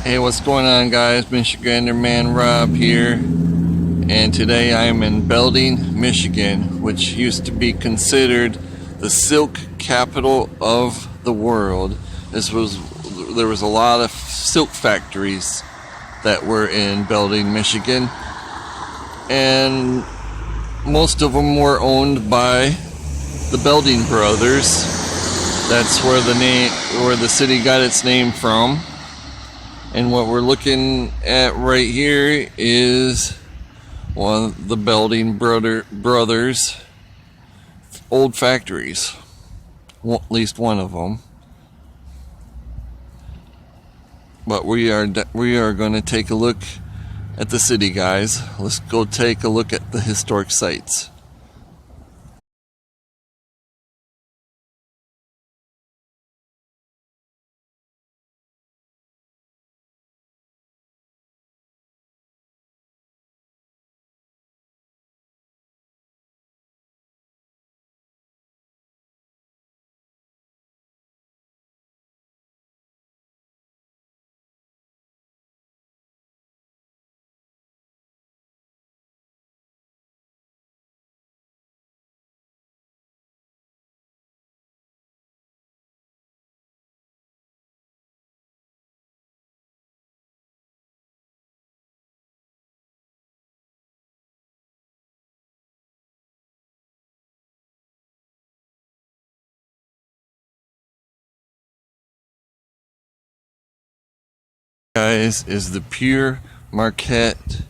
Hey, what's going on, guys? Michigander Man Rob here, and today I am in Belding, Michigan, which used to be considered the silk capital of the world. There was a lot of silk factories that were in Belding, Michigan, and most of them were owned by the Belding brothers. That's where the city got its name from. And what we're looking at right here is one of the Belding brothers' old factories. At least one of them. But we are going to take a look at the city, guys. Let's go take a look at the historic sites. Guys, is the Pure Marquette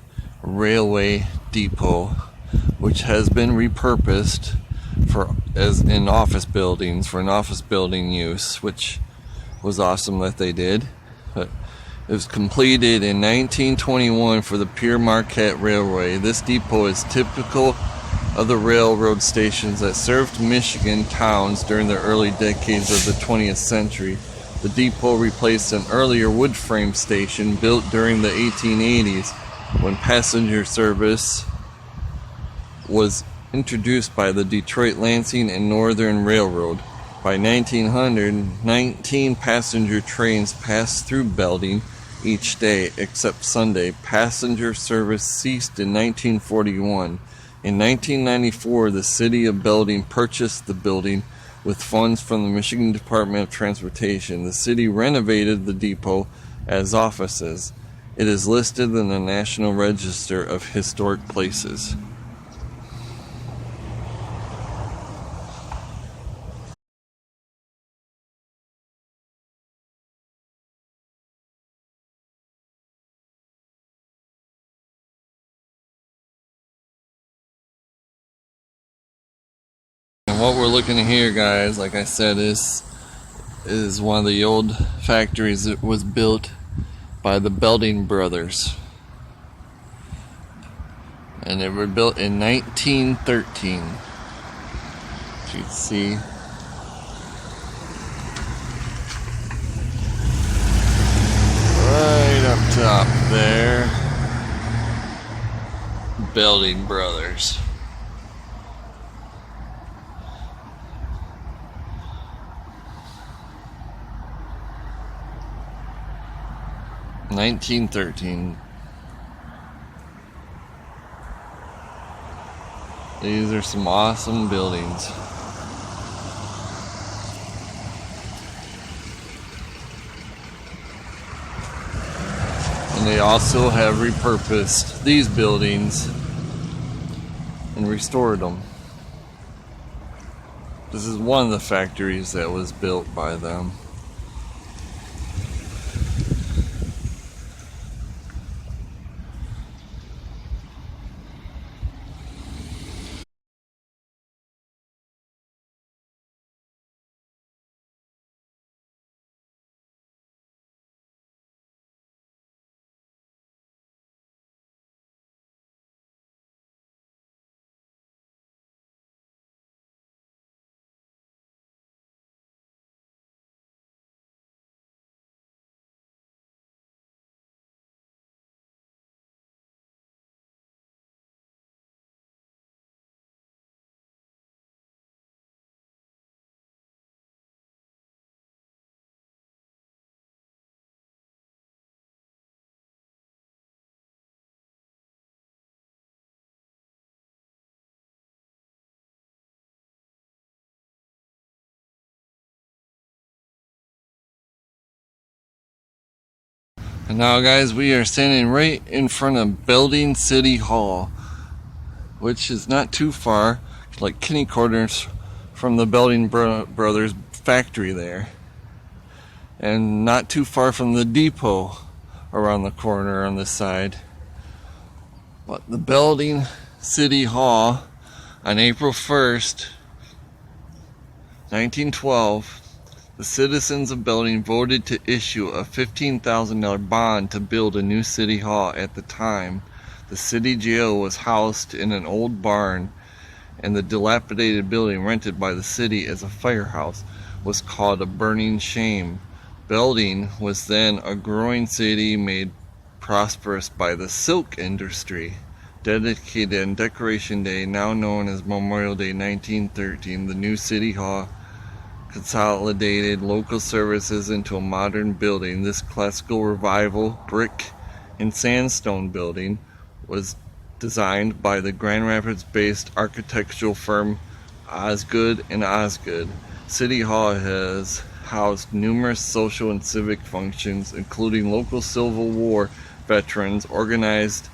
Railway Depot, which has been repurposed for an office building use, which was awesome that they did. But it was completed in 1921 for the Pure Marquette Railway. This depot is typical of the railroad stations that served Michigan towns during the early decades of the 20th century. The depot replaced an earlier wood frame station built during the 1880s when passenger service was introduced by the Detroit, Lansing, and Northern Railroad. By 1900, 19 passenger trains passed through Belding each day except Sunday. Passenger service ceased in 1941. In 1994, the city of Belding purchased the building with funds from the Michigan Department of Transportation. The city renovated the depot as offices. It is listed in the National Register of Historic Places. And what we're looking at here, guys, like I said, is one of the old factories that was built by the Belding brothers. And they were built in 1913. As you can see. Right up top there. Belding brothers. (1913). These are some awesome buildings. And they also have repurposed these buildings and restored them. This is one of the factories that was built by them. And now, guys, we are standing right in front of Belding City Hall, which is not too far, like kitty corners from the Belding Brothers factory there, and not too far from the depot around the corner on this side. But the Belding City Hall, on April 1st, 1912, the citizens of Belding voted to issue a $15,000 bond to build a new city hall. At the time, the city jail was housed in an old barn, and the dilapidated building rented by the city as a firehouse was called a burning shame. Belding was then a growing city made prosperous by the silk industry. Dedicated on Decoration Day, now known as Memorial Day 1913, the new city hall consolidated local services into a modern building. This classical revival brick and sandstone building was designed by the Grand Rapids-based architectural firm Osgood and Osgood. City Hall has housed numerous social and civic functions, including local Civil War veterans organized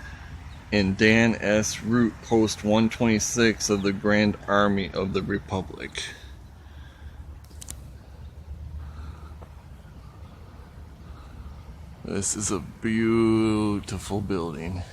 in Dan S. Route Post 126 of the Grand Army of the Republic. This is a beautiful building.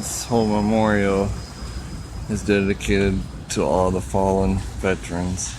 This whole memorial is dedicated to all the fallen veterans.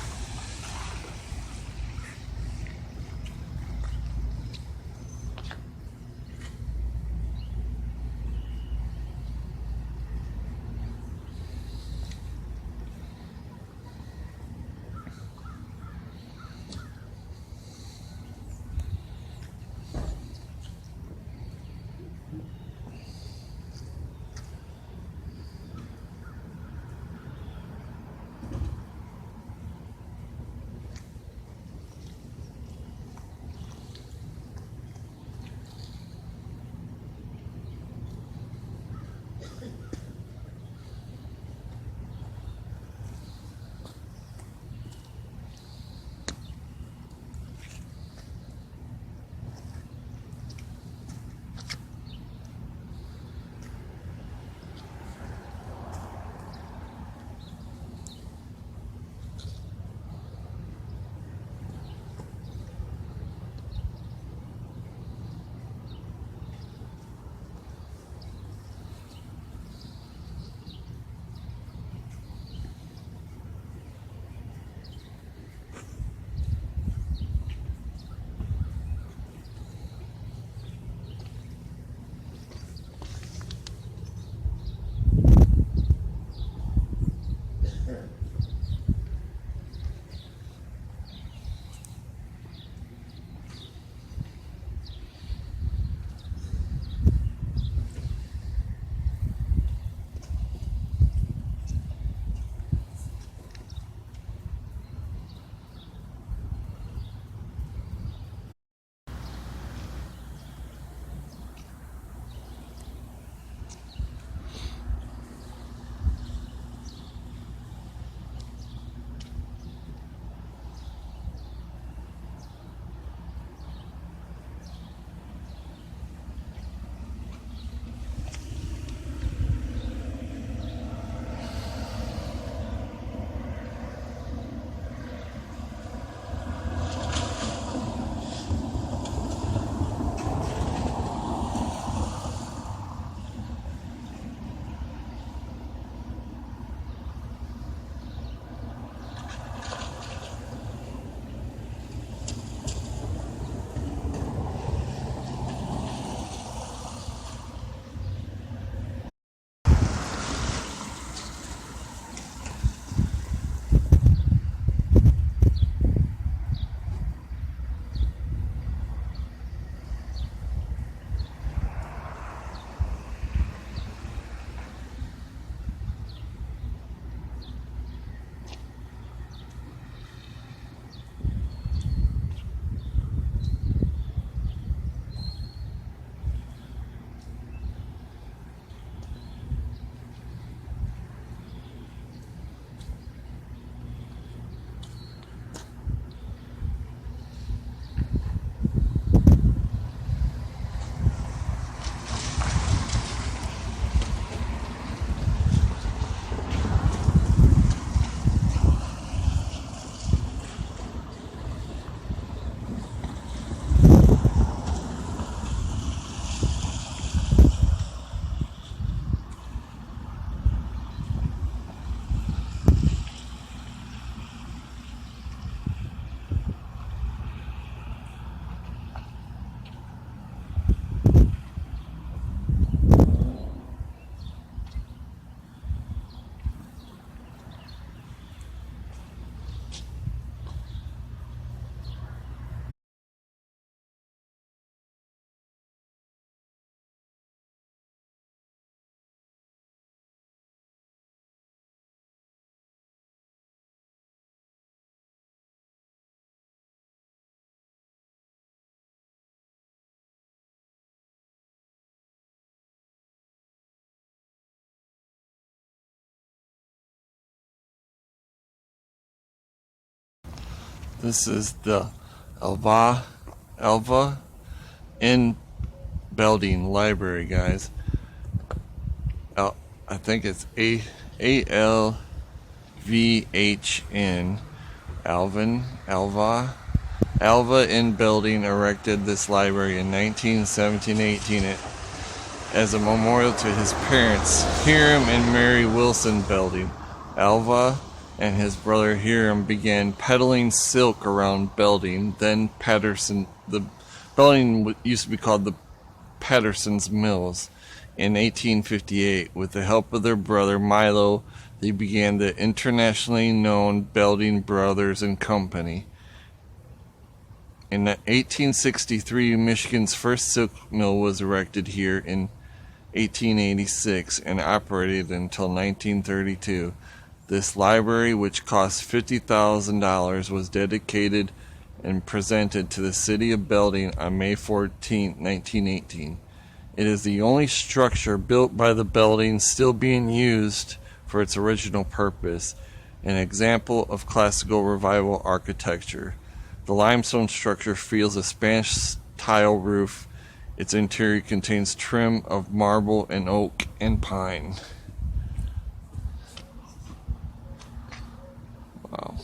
This is the Alva in Belding Library, guys. I think it's Alvhn. Alva in Belding erected this library in 1917-18. as a memorial to his parents, Hiram and Mary Wilson Belding. Alva and his brother Hiram began peddling silk around Belding, then Patterson. The Belding used to be called the Patterson's Mills. In 1858, with the help of their brother Milo, they began the internationally known Belding Brothers and Company. In 1863, Michigan's first silk mill was erected here in 1886 and operated until 1932. This library, which cost $50,000, was dedicated and presented to the city of Belding on May 14, 1918. It is the only structure built by the Belding still being used for its original purpose, an example of classical revival architecture. The limestone structure feels a Spanish tile roof. Its interior contains trim of marble and oak and pine. Wow.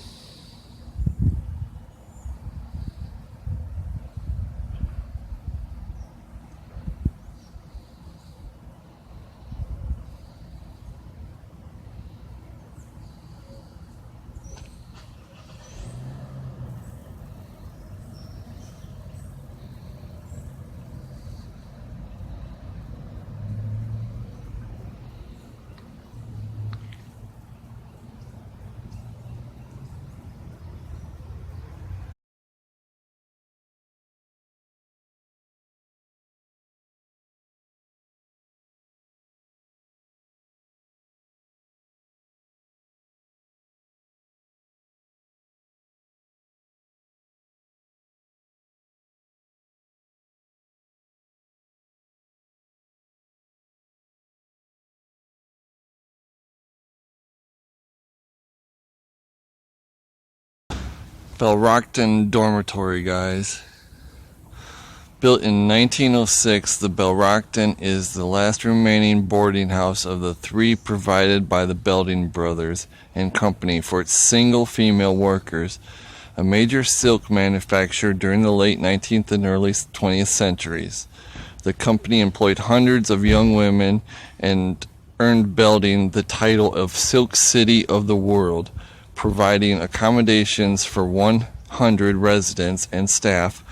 Belrockton Dormitory, guys. Built in 1906, the Belrockton is the last remaining boarding house of the three provided by the Belding Brothers and Company for its single female workers, a major silk manufacturer during the late 19th and early 20th centuries. The company employed hundreds of young women and earned Belding the title of Silk City of the World, providing accommodations for 100 residents and staff.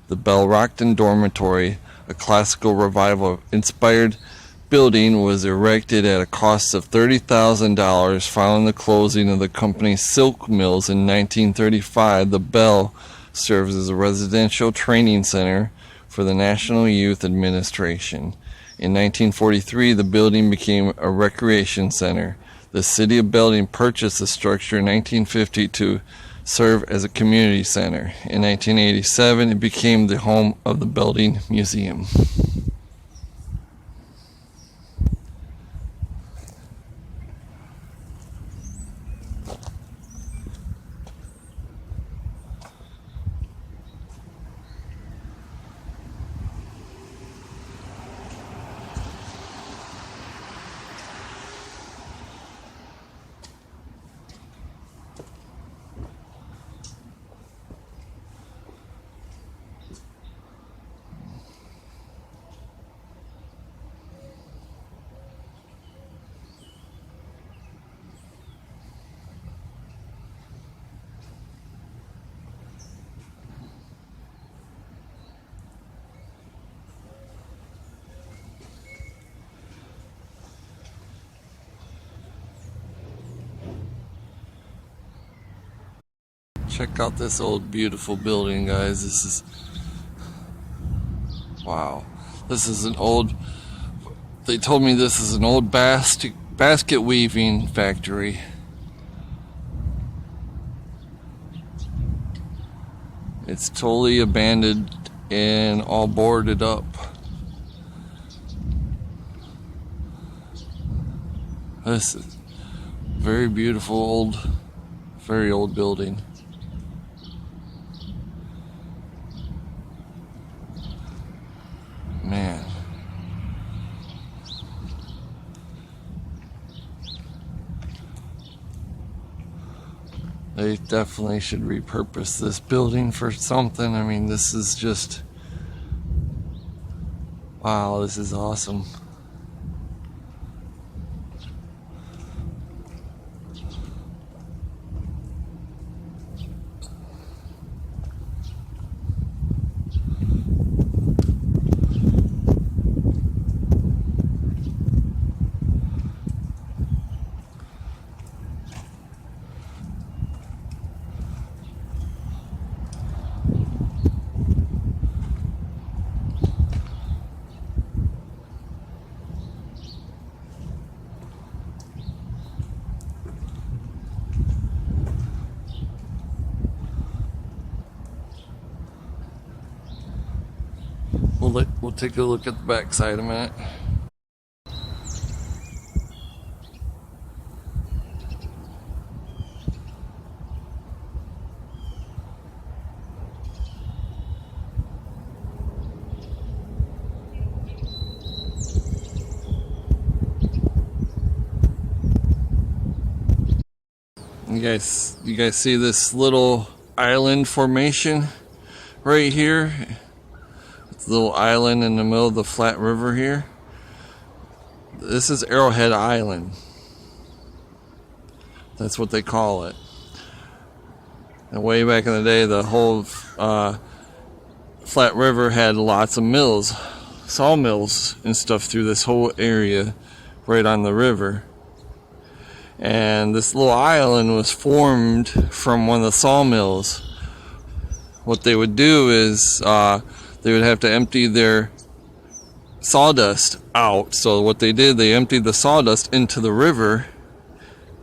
The Belrockton Dormitory, a classical revival-inspired building, was erected at a cost of $30,000 following the closing of the company's silk mills in 1935. The Bell serves as a residential training center for the National Youth Administration. In 1943, the building became a recreation center. The city of Belding purchased the structure in 1950 to serve as a community center. In 1987, it became the home of the Belding Museum. Check out this old beautiful building, guys. This is, wow. This is an old, they told me this is an old basket weaving factory. It's totally abandoned and all boarded up. This is very beautiful very old building. Man. They definitely should repurpose this building for something. I mean, this is just, wow, this is awesome. We'll take a look at the back side a minute. You guys see this little island formation right here? It's a little island in the middle of the flat river here. This is Arrowhead Island. That's what they call it. And way back in the day, the whole flat river had lots of mills, sawmills and stuff through this whole area right on the river. And this little island was formed from one of the sawmills. What they would do is they would have to empty their sawdust out. So what they did, they emptied the sawdust into the river,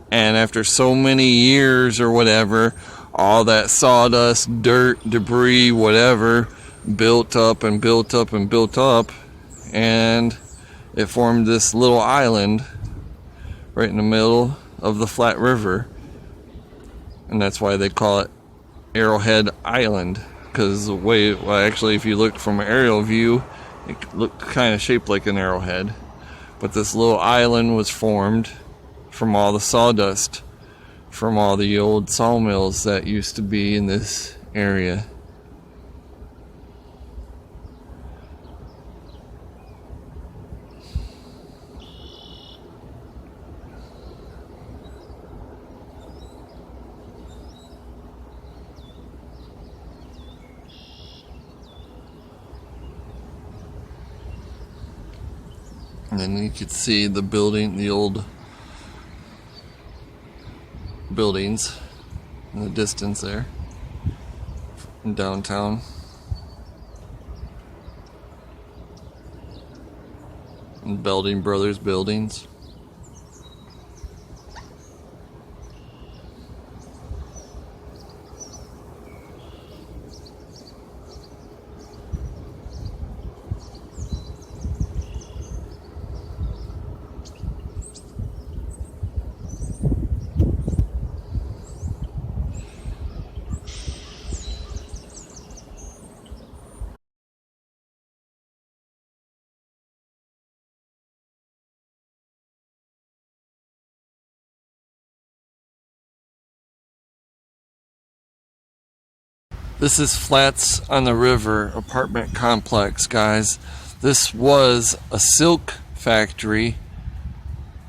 and after so many years or whatever, all that sawdust, dirt, debris, whatever, built up and built up and built up, and it formed this little island right in the middle of the flat river. And that's why they call it Arrowhead Island, because the way, well, actually, if you look from an aerial view, it looked kind of shaped like an arrowhead. But this little island was formed from all the sawdust from all the old sawmills that used to be in this area. And then you could see the building, the old buildings in the distance there in downtown. And Belding Brothers buildings. This is Flats on the River apartment complex, guys. This was a silk factory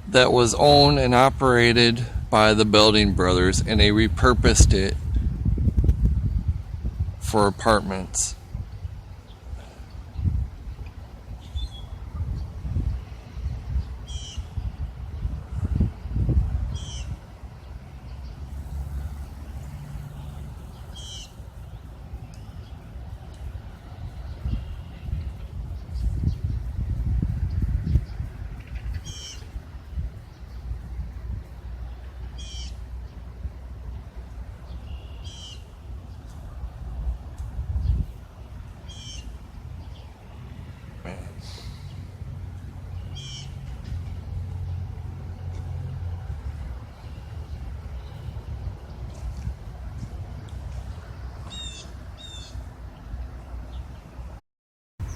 that was owned and operated by the Belding brothers, and they repurposed it for apartments.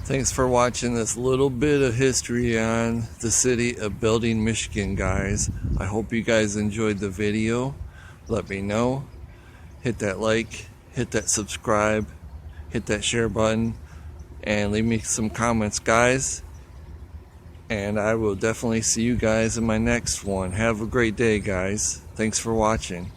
Thanks for watching this little bit of history on the city of Belding, Michigan, guys. I hope you guys enjoyed the video. Let me know. Hit that like, hit that subscribe, hit that share button, and leave me some comments, guys. And I will definitely see you guys in my next one. Have a great day, guys. Thanks for watching.